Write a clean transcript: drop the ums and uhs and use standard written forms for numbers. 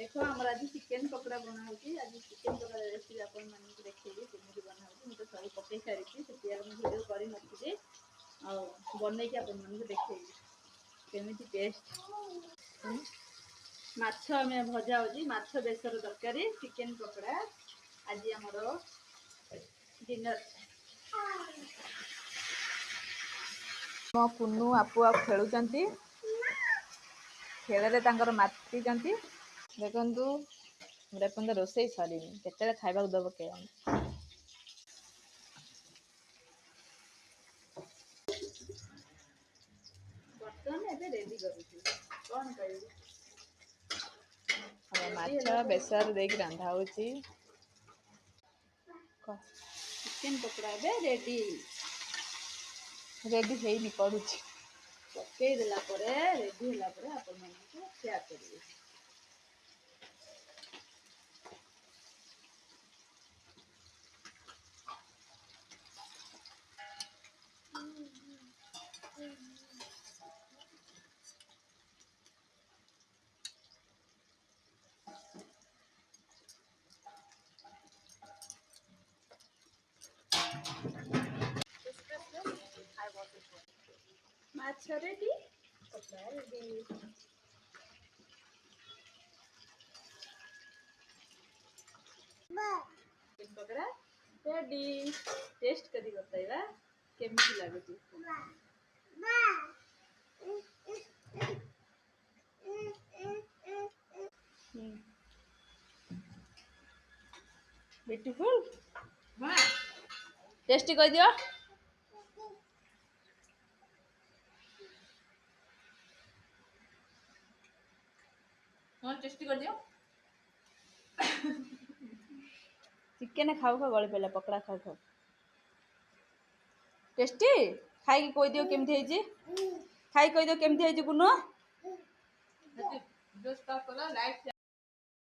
देख आमर आज चिकेन पकोड़ा बना होगी। आज चिकेन पकोड़ा रेसिपी आपण मानक देखिए केमी बना होगी। मुझे सब पकई सारी से वीडियो कर नी बन के आपण मानक देखिए केमी टेस्ट माछ आम भजा होगी। माछ बेसर तरकारी चिकेन पकोड़ा आज आमर डिनर। मो कुन्नू आपू आप खेलुचंती खेल माति देखु देखते रोषे सर के खावा दब के बर्तमान रेडी कौन माछ बेसर देख रंधा हो चिकेन पकोड़ा रेडी रेडी है पड़ुची पकई देला रेडी होला आपण मानक शेयर करिवे। माछ ready pakora ready pakora ready taste करी बताइबा केमती लागुची। ब्यूटीफुल टेस्टी कह दियो। हाँ टेस्टी कर दियो। चिकेन खाऊ खाऊ गली पड़ा पकड़ा खाऊ खाऊ टेस्टी खाई कह दियो केमती खाई कह दियो केमती कुनो।